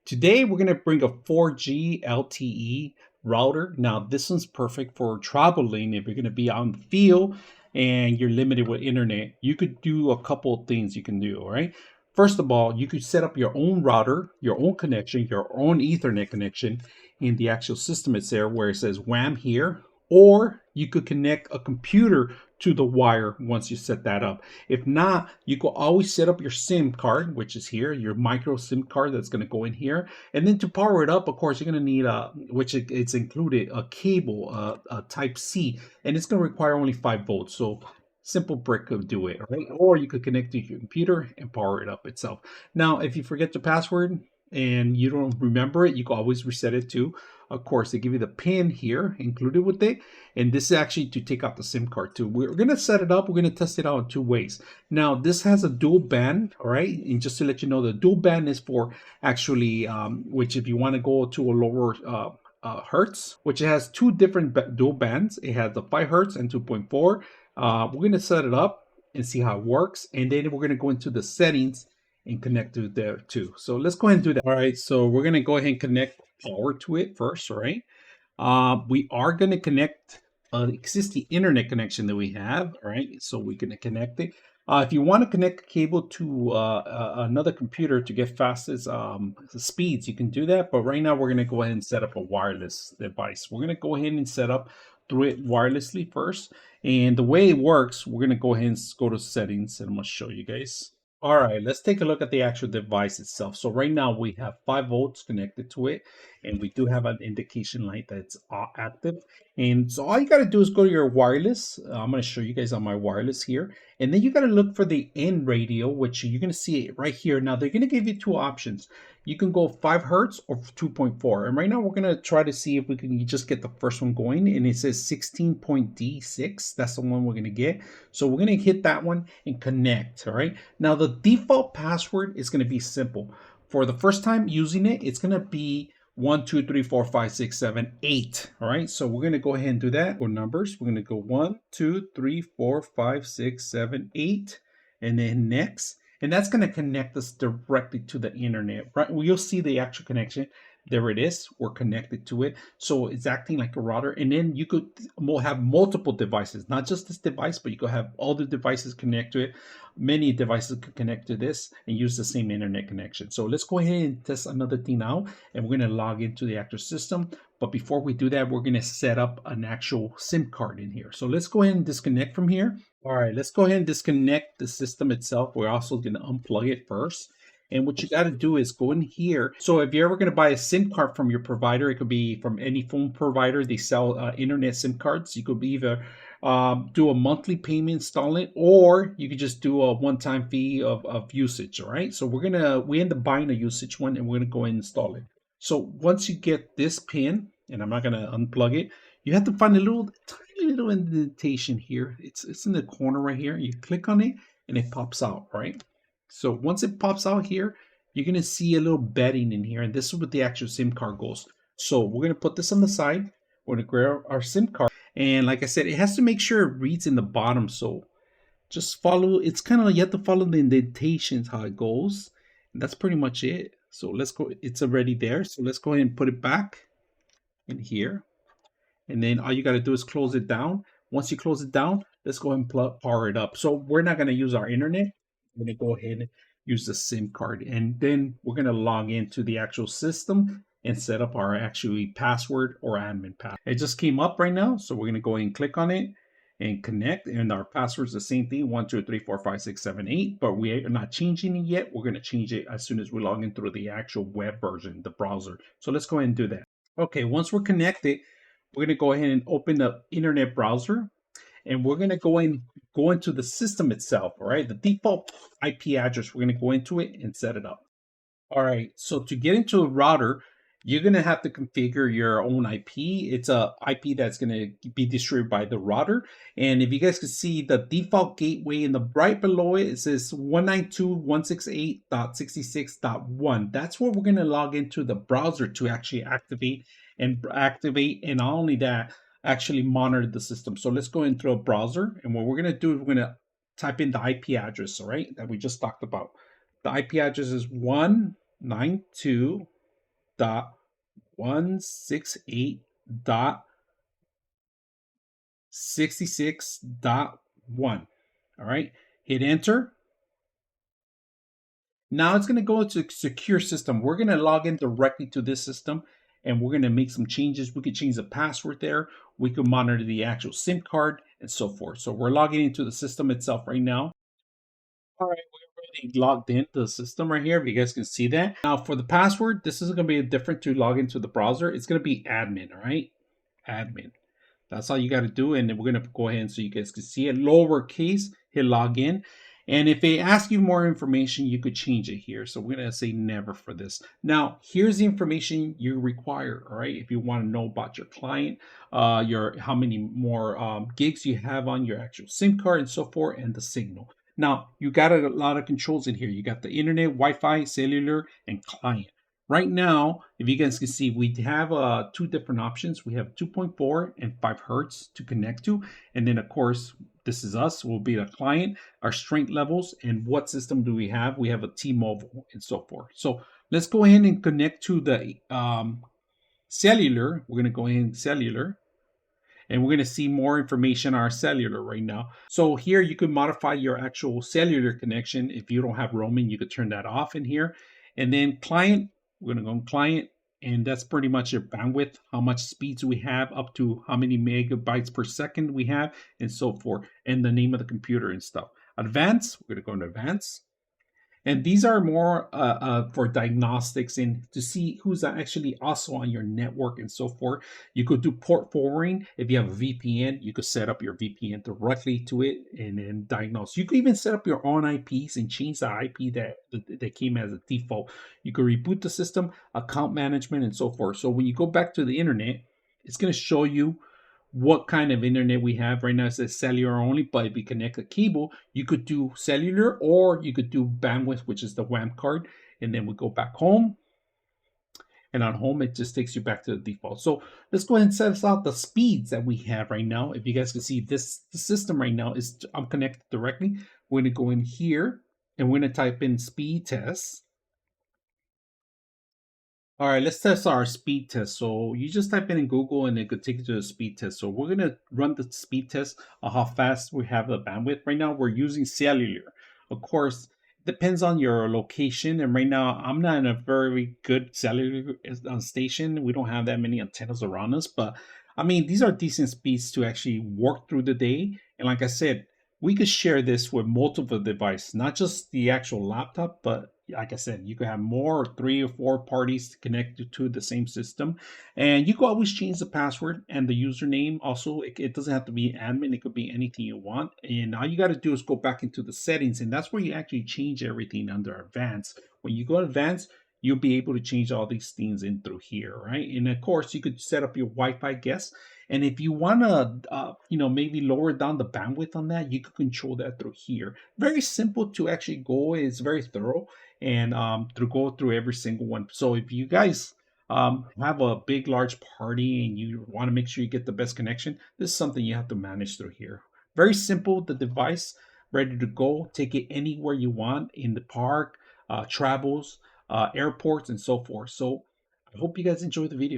Today we're going to bring a 4G LTE router. Now this one's perfect for traveling. If you're going to be out in the field and you're limited with internet, you could do a couple of things you can do, all right? First of all, you could set up your own router, your own connection, your own Ethernet connection in the actual system. It's there where it says WAM here, or you could connect a computer to the wire once you set that up. If not, you can always set up your SIM card, which is here, your micro SIM card that's going to go in here. And then to power it up, of course, you're going to need it's included, a cable, a type C, and it's going to require only 5 volts. So simple brick could do it, right? Or you could connect to your computer and power it up itself. Now, if you forget the password and you don't remember it, you can always reset it too. Of course, they give you the pin here included with it. And this is actually to take out the SIM card too. We're going to set it up. We're going to test it out in 2 ways. Now, this has a dual band, all right? And just to let you know, the dual band is for actually, which if you want to go to a lower hertz, which it has 2 different dual bands. It has the 5 hertz and 2.4. We're going to set it up and see how it works. And then we're going to go into the settings and connect to there too. So let's go ahead and do that. All right, so we're going to go ahead and connect power to it first, all right? We are going to connect an existing internet connection that we have, all right? So we're going to connect it. If you want to connect a cable to another computer to get fastest speeds, you can do that. But right now, we're going to go ahead and set up a wireless device. We're going to go ahead and set up through it wirelessly first. And the way it works, we're going to go ahead and go to settings, and I'm going to show you guys. All right, let's take a look at the actual device itself. So right now we have 5 volts connected to it, and we do have an indication light that's active. And so all you got to do is go to your wireless. I'm going to show you guys on my wireless here. And then you got to look for the NRadio, which you're going to see it right here. Now they're going to give you 2 options. You can go 5 hertz or 2.4. And right now we're going to try to see if we can just get the first one going. And it says 16.D6. That's the one we're going to get. So we're going to hit that one and connect. All right. Now the default password is going to be simple. For the first time using it, it's going to be 1, 2, 3, 4, 5, 6, 7, 8. All right. So we're going to go ahead and do that for numbers. We're going to go 1, 2, 3, 4, 5, 6, 7, 8, and then next. And that's going to connect us directly to the internet, right? Well, you'll see the actual connection. There it is. We're connected to it. So it's acting like a router. And then you could have multiple devices, not just this device, but you could have all the devices connect to it. Many devices could connect to this and use the same internet connection. So let's go ahead and test another thing out. And we're going to log into the actual system. But before we do that, we're going to set up an actual SIM card in here. So let's go ahead and disconnect from here. All right, let's go ahead and disconnect the system itself. We're also going to unplug it first. And what you got to do is go in here. So if you're ever going to buy a SIM card from your provider, it could be from any phone provider. They sell internet SIM cards. You could either do a monthly payment, install it, or you could just do a one-time fee of usage. All right. So we end up buying a usage one, and we're going to go and install it. So once you get this pin, and I'm not going to unplug it, you have to find a tiny little indentation here. It's in the corner right here. You click on it, and it pops out, right? So once it pops out here, you're going to see a little bedding in here, and this is what the actual SIM card goes. So we're going to put this on the side. We're going to grab our SIM card, and like I said, it has to make sure it reads in the bottom. So just follow. It's kind of, you have to follow the indentations, how it goes, and that's pretty much it. So let's go. It's already there. So let's go ahead and put it back in here, and then all you got to do is close it down. Once you close it down, let's go ahead and power it up. So we're not going to use our internet. We're going to go ahead and use the SIM card, and then we're going to log into the actual system and set up our actual password or admin password. It just came up right now, so we're going to go ahead and click on it and connect, and our password is the same thing, 1, 2, 3, 4, 5, 6, 7, 8, but we are not changing it yet. We're going to change it as soon as we log in through the actual web version, the browser. So let's go ahead and do that. Okay, once we're connected, we're going to go ahead and open the internet browser, and we're going to go into the system itself. All right, the default IP address, we're going to go into it and set it up. All right, so to get into a router, you're going to have to configure your own IP. It's a IP that's going to be distributed by the router. And if you guys can see the default gateway in the right below it, it says 192.168.66.1. That's where we're going to log into the browser to actually activate, and not only that, actually monitor the system. So let's go into a browser, and what we're going to do is we're going to type in the IP address, all right, that we just talked about. The IP address is 192 168.166.1. All right, hit enter. Now it's going to go into secure system. We're going to log in directly to this system and we're going to make some changes. We could change the password there. We could monitor the actual SIM card and so forth. So we're logging into the system itself right now. All right, we're already logged into the system right here. If you guys can see that. Now for the password, this is going to be different to log into the browser. It's going to be admin, all right? Admin. That's all you got to do. And then we're going to go ahead so you guys can see it. Lowercase, hit login. And if they ask you more information, you could change it here. So we're going to say never for this. Now, here's the information you require, all right? If you want to know about your client, your how many more gigs you have on your actual SIM card and so forth, and the signal. Now, you got a lot of controls in here. You got the internet, Wi-Fi, cellular, and client. Right now, if you guys can see, we have two different options. We have 2.4 and 5 hertz to connect to. And then, of course, this is us. We'll be the client, our strength levels, and what system do we have? We have a T-Mobile and so forth. So let's go ahead and connect to the cellular. We're going to go ahead and cellular. And we're going to see more information on our cellular right now. So here you can modify your actual cellular connection. If you don't have roaming, you could turn that off in here. And then client, we're going to go on client, and that's pretty much your bandwidth, how much speeds we have, up to how many megabytes per second we have, and so forth, and the name of the computer and stuff. Advanced, we're going to go into advanced. And these are more for diagnostics and to see who's actually also on your network and so forth. You could do port forwarding. If you have a VPN, you could set up your VPN directly to it and then diagnose. You could even set up your own IPs and change the IP that came as a default. You could reboot the system, account management, and so forth. So when you go back to the internet, it's going to show you what kind of internet we have. Right now it says cellular only, but if you connect a cable, you could do cellular or you could do bandwidth, which is the WAM card. And then we go back home. And on home, it just takes you back to the default. So let's go ahead and set out the speeds that we have right now. If you guys can see this, the system right now is, I'm connected directly. We're going to go in here and we're going to type in speed test. All right, let's test our speed test. So you just type in Google and it could take you to the speed test. So we're going to run the speed test on how fast we have the bandwidth. Right now, we're using cellular. Of course, it depends on your location. And right now, I'm not in a very good cellular station. We don't have that many antennas around us. But I mean, these are decent speeds to actually work through the day. And like I said, we could share this with multiple devices, not just the actual laptop, but like I said, you could have more, 3 or 4 parties connected to the same system. And you can always change the password and the username. Also, it doesn't have to be admin, it could be anything you want. And all you got to do is go back into the settings, and that's where you actually change everything under advanced. When you go advanced, you'll be able to change all these things in through here, right? And of course, you could set up your Wi-Fi guest. And if you want to, maybe lower down the bandwidth on that, you could control that through here. Very simple to actually go. It's very thorough and to go through every single one. So if you guys have a big, large party and you want to make sure you get the best connection, this is something you have to manage through here. Very simple. The device ready to go. Take it anywhere you want in the park, travels, airports, and so forth. So I hope you guys enjoy the video.